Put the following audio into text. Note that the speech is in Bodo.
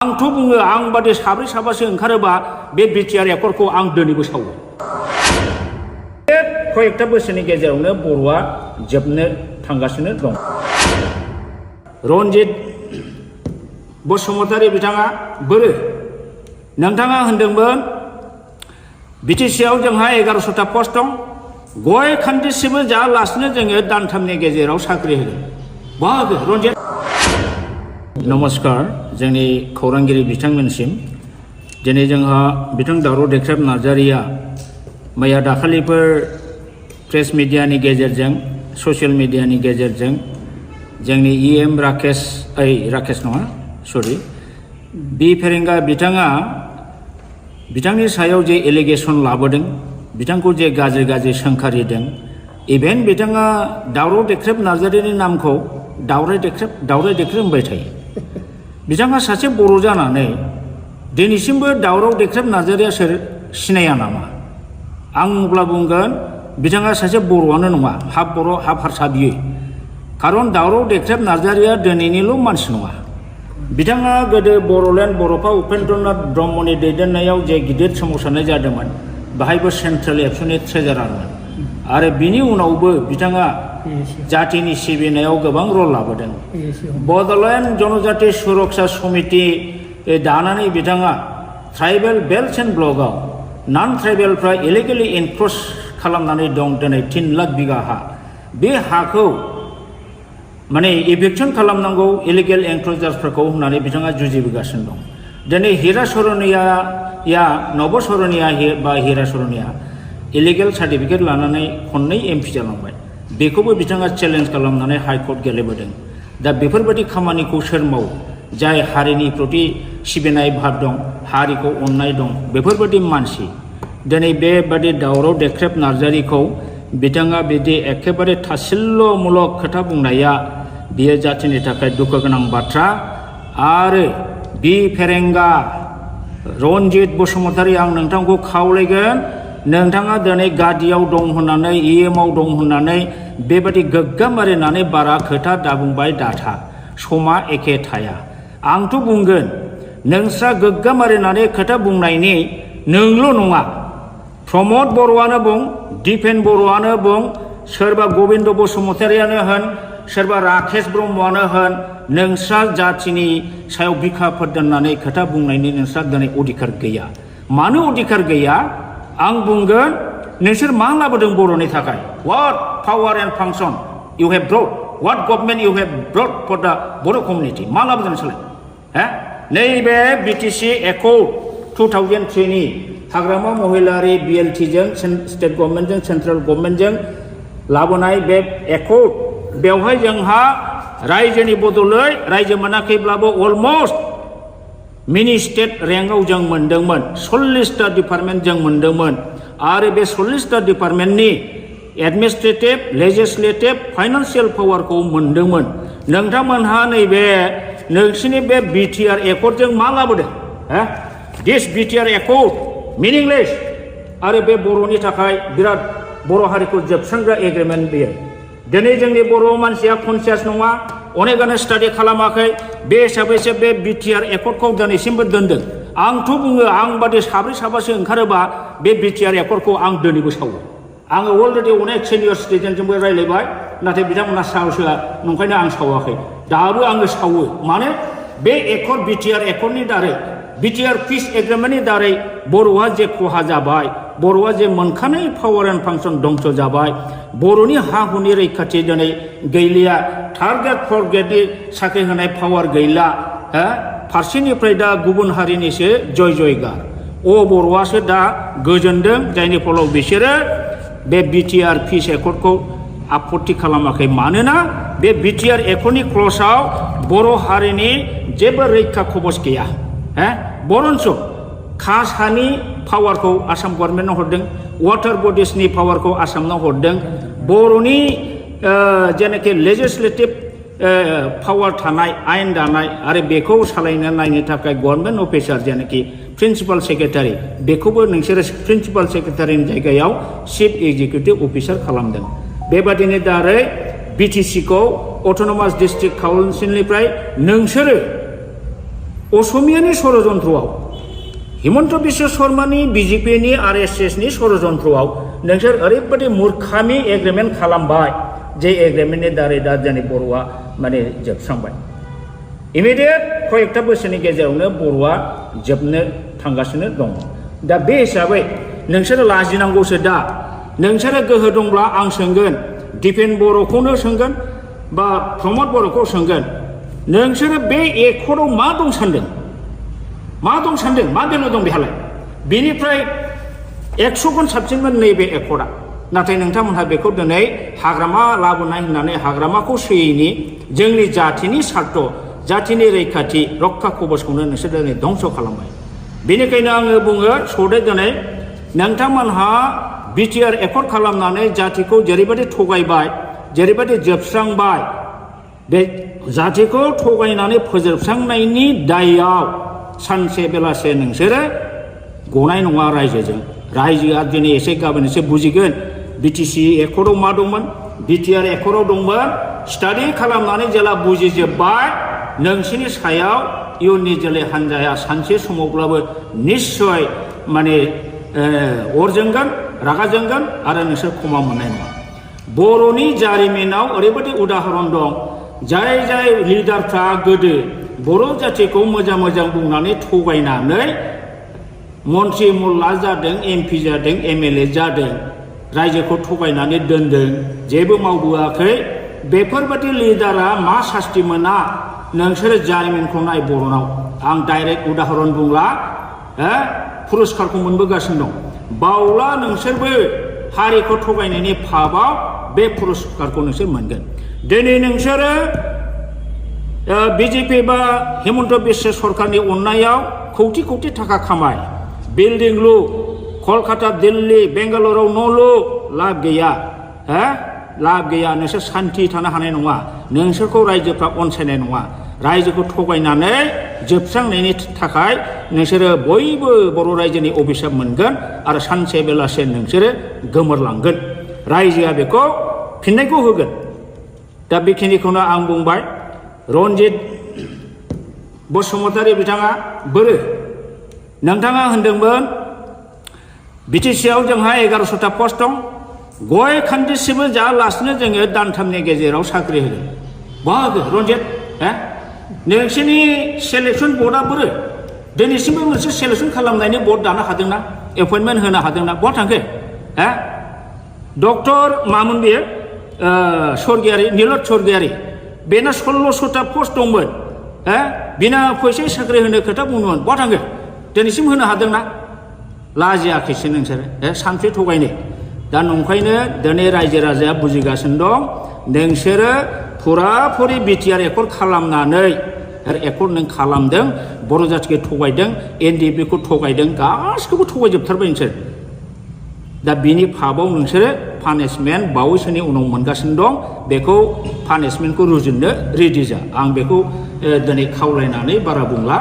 आंथ' बुङो आं बादि साब्रै साबासो ओंखारोबा बे बिटिआर एकर्डखौ आं दिनैबो सावो। कयेकटा बोसोरनि गेजेरावनो बर'आ जोबनो थांगासिनो दं। रन्जित बसुमतारी बिथाङा बोरो नोंथाङा होनदोंमोन बिटिसिआव जोंहा 1100टा पस्ट दं, गय खान्दिसेबो जायालासिनो जोङो दानथामनि गेजेराव साख्रि होगोन। बाहागो रन्जित नमस्कार जोंनि खौरांगिरि बिथांमोनसिम दिनै जोंहा बिथां दावराव देख्रेब नार्जारिया मैया दाखालिफोर प्रेस मिडियानि गेजेरजों ससियेल मिडियानि गेजेरजों जोंनि इएम राकेश नङा सरि बि फेरेंगा बिथाङा बिथांनि सायाव जे एलिगेसन लाबोदों, बिथांखौ जे गाज्रि सोंखारिदों, इभेन बिथाङा दावराव देख्रेब नार्जारिनि नामखौ दावराय देख्रेब होनबाय थायो। बिथाङा सासे बर' जानानै दिनैसिमबो दावराव देख्रेब नार्जारिया सोर सिनाया नामा? आं अब्ला बुंगोन बिथाङा सासे बर'आनो नङा, हाफ बर' हाफ हारसा बियो। खारन दावराव देख्रेब नार्जारिया दिनैनिल' मानसि नङा। बिथाङा गोदो बर'लेण्ड बर'फा उपेन्द्रनाथ ब्रह्मनि दैदेननायाव जे गिदिर सोमावसारनाय जादोंमोन बाहायबो सेन्ट्रेल एबसुनि ट्रेजारारमोन आरो बिनि उनावबो बिथाङा जातिनि सिबिनायाव गोबां रल लाबोदों। बड'लेण्ड जनजाति सुरक्षा समिति दानानै बिथाङा tribal belt and ब्लकआव non ट्राइबेलफ्रा illegally एनक्रच खालामनानै दं दिनै 3 लाख बिगा हा। बे हाखौ माने इभिक्सन खालामनांगौ इलिगेल एनक्रचार्सफोरखौ होननानै बिथाङा जुजिबोगासिनो दं। दिनै हिरा सरनिया नब सरनिया बा हिरा सरनिया इलिगेल सार्टिफिकेट लानानै खननै एमपि जालांबाय। बेखौबो बिथाङा चेलेन्ज खालामनानै हाइकर्ट गेलेबोदों। दा बेफोरबायदि खामानिखौ सोर मावो? जाय हारिनि प्रति सिबिनाय भाब दं, हारिखौ अननाय दं, बेफोरबायदि मानसि दिनै बेबादि दावराव देख्रेब नार्जारिखौ बिथाङा बिदि एखेबारे थासिल्यमूलक खोथा बुंनाया बियो जातिनि थाखाय दुखु गोनां बाथ्रा। आरो बि फेरेंगा रन्जित बसुमतारी आं नोंथांखौ खावलायगोन, नोंथाङा दिनै गादियाव दं होननानै इएमआव दं होननानै बेबादि गोग्गामारिनानै बारा खोथा दाबुंबाय दाथा, समा एखे थाया। आंथ' बुंगोन नोंस्रा गोग्गामारिनानै खोथा बुंनायनि नोंल' नङा, प्रमद बर'आनो बुं, दिपेन बर'आनो बुं, सोरबा गबिन्द बसुमतारियानो होन, सोरबा राकेश ब्रह्मआनो होन, नोंस्रा जातिनि सायाव बिखाफोर दोननानै खोथा बुंनायनि नोंस्रा दिनै अधिकार गैया। मानो अधिकार गैया? आं बुंगोन नोंसोर मा लाबोदों बर'नि थाखाय? What power and function you have brought? What government you have brought for the Boro community? मा लाबोदों नोंसोरलाय? नैबे बिटिसि एकर्ड 2003नि हाग्रामा महिलारि बिएलटिजों स्टेट गभर्नमेन्टजों सेन्ट्रेल गभर्नमेन्टजों लाबोनाय बे एकर्ड, बेवहाय जोंहा रायजोनि बदलै रायजो मोनाखैब्लाबो अलमस्ट मिनि स्टेट रेंकआव जों मोनदोंमोन। 40टा डिपार्टमेन्ट जों मोनदोंमोन आरो बे 40टा डिपार्टमेन्टनि एडमिनिस्ट्रेटिभ, लेजिस्लेटिभ, फाइनान्सियेल पावारखौ मोनदोंमोन। नोंथांमोनहा नैबे नोंसिनि बे बिटिआर एकर्डजों मा लाबोदों? दिस बिटिआर एकर्ड मिनिंलेस आरो बे बर'नि थाखाय बिराद बर' हारिखौ जोबस्रांग्रा एग्रिमेन्ट बेयो। दिनै जोंनि बर' मानसिया कनसियास नङा, अनेकानो स्टाडि खालामाखै, बे हिसाबैसो बे बिटिआर एकर्डखौ दिनैसिमबो दोनदों। आंथ' बुङो आं बादि साब्रै साबासो ओंखारोबा बे बिटिआर एकर्डखौ आं दिनैबो सावो। आङो अलरेडि अनेक सिनियर सिटिजेनजोंबो रायज्लायबाय, नाथाय बिथांमोनहा साहस होआ, नंखायनो आं सावाखै। दाबो आङो सावो। मानो? बे एकर्ड बिटिआर एकर्डनि दारै, बिटिआर पिस एग्रिमेन्टनि दारै बर'आ जे खहा जाबाय, बर'आ जे मोनखानाय पावार एन्ड फांसन दंस जाबाय, बर'नि हा हुनि रैखाथि दिनै गैलिया, थार्ड ग्रेड फर्थ ग्रेडनि साख्रि होनाय पावार गैला, फारसेनिफ्राय दा गुबुन हारिनिसो जयगार। बर'आसो दा गोजोनदों, जायनि फलाव बिसोरो बे बिटिआर पिस एकर्डखौ आपत्ति खालामाखै। मानोना बे बिटिआर एकर्डनि क्लजआव बर' हारिनि जेबो रैखा खबस गैया। बरन्स कास्ट हानि पावारखौ आसाम गभर्नमेन्टनो हरदों, वाटार बडिसनि पावारखौ आसामनो हरदों, बर'नि जेनाखि लेजिस्लेटिभ पावार थानाय, आयेन दानाय आरो बेखौ सालायनो नायनो थाखाय गभर्नमेन्ट अफिसार जेनाखि प्रिन्सिपाल सेक्रेटारि, बेखौबो नोंसोरो प्रिन्सिपाल सेक्रेटारिनि जायगायाव चिफ एग्जिकिउटिभ अफिसार खालामदों। बेबादिनि दारै बिटिसिखौ अट'नमास डिस्ट्रिक्ट काउन्सिलनिफ्राय नोंसोरो असमियानि षड़यन्त्रआव हिमन्त बिश्व शर्मानि बिजेपिनि आरएसएसनि षड़यन्त्रआव नोंसोर ओरैबायदि मूर्खामि एग्रिमेन्ट खालामबाय जे एग्रिमेन्टनि दारै दा जोंनि बर'आ माने जोबस्रांबाय इमिडियेट कयेकथा बोसोरनि गेजेरावनो बर'आ जोबनो थांगासिनो दङ दा बे हिसाबै नोंसोरो लाजिनांगौसो दा नोंसोरो गोहो दंब्ला आं सोंगोन दिपेन बर'खौनो सोंगोन बा प्रमद बर'खौ सोंगोन नोंसोरो बे एकर्डआव मा दं सान्दों मा बेल' दं बेहालाय बेनिफ्राय 100 गुन साबसिनमोन नैबे एकर्डआ नाथाय नोंथांमोनहा बेखौ दिनै हाग्रामा लाबोनाय होननानै हाग्रामाखौ सोयैनि जोंनि जाथिनि सार्थ जाथिनि रैखाथि रक्षा कवचखौनो नोंसोर दिनै धंस खालामबाय बेनिखायनो आङो बुङो सदे दिनै नोंथांमोनहा बिटिआर एकर्ड खालामनानै जातिखौ जेरैबायदि थगायबाय जेरैबायदि जोबस्रांबाय बे जातिखौ थगायनानै फोजोबस्रांनायनि दायआव सानसे बेलासे नोंसोरो गनाय नङा रायजोआ दिनै एसे गाबोन एसे बुजिगोन बिटिसि एकर्डआव मा दंमोन बिटिआर एकर्डआव दंमोन स्टाडि खालामनानै जेला बुजिजोब्बाय नोंसिनि सायाव इयुननि जोलै हान्जाया सानसे समावब्लाबो निश्चय माने अर जोंगोन रागा जोंगोन आरो नोंसोर क्षमा मोननाय नङा बर'नि जारिमिनाव ओरैबायदि उदाहरन दं जाय लिडारफ्रा गोदो बर' जातिखौ मोजां बुंनानै थगायनानै मन्त्रि मुल्ला जादों एमपि जादों एमएलए जादों रायजोखौ थगायनानै दोनदों जेबो मावबोआखै बेफोरबायदि लिडारा मा सास्ति मोना नोंसोरो जारिमिनखौ नाय बर'नाव आं डाइरेक्ट उदाहरन बुंला पुरस्कारखौ मोनबोगासिनो दं बावला नोंसोरबो हारिखौ थगायनायनि फाबाव बे पुरस्कारखौ नोंसोर मोनगोन दिनै नोंसोरो बिजेपि बा हिमन्त बिश्व सरकारनि अननायाव कौटि थाखा खामाय बिल्डिं लु कलकाता दिल्ली बेंगालुरुआव न' लु लाब गैया नोंसोर सान्थि थानो हानाय नङा नोंसोरखौ रायजोफ्रा अनसायनाय नङा रायजोखौ थगायनानै जोबस्रांनायनि थाखाय नोंसोरो बयबो बर' रायजोनि अभिशाप मोनगोन आरो सानसे बेलासे नोंसोरो गोमोरलांगोन रायजोआ बेखौ फिननायखौ होगोन दा बेखिनिखौनो आं बुंबाय रन्जित बसुमतारी बिथाङा बोरो नोंथाङा होनदोंमोन बिटिसिआव जोंहा 1100टा पस्ट दं गय खान्दिसेबो जायालासिनो जोङो दानथामनि गेजेराव साख्रि होगोन बहा रन्जित नोंसोरनि सेलेक्सन बर्डआ बोरो दिनैसिमबो मोनसे सेलेक्सन खालामनायनि बर्ड दानो हादोंना एपइन्टमेन्ट होनो हादोंना बहा थांखो डक्टर मामोन बेयो स्वर्गियारि नीलत स्वर्गियारि बेना 1600टा पस्ट दंमोन बिना फैसा साख्रि होनो खोथा बुंदोंमोन बहा थांखो दिनैसिम होनो हादोंना लाजियाखैसो नोंसोरो सानफ्रि थगायनो दा नंखायनो दिनै रायजो राजाया बुजिगासिनो दं नोंसोरो फुराफुरि बिटिआर एकर्ड खालामनानै एकर्ड नों खालामदों बर' जातिखौ थगायदों एनडिएफबिखौ थगायदों गासिखौबो थगायजोबथारबाय नोंसोर दा बिनि फाबाव नोंसोरो पानिशमेन्ट बावैसोनि उनाव मोनगासिनो दं बेखौ पानिशमेन्टखौ रुजुननो रेडि जा आं बेखौ दिनै खावलायनानै बारा बुंला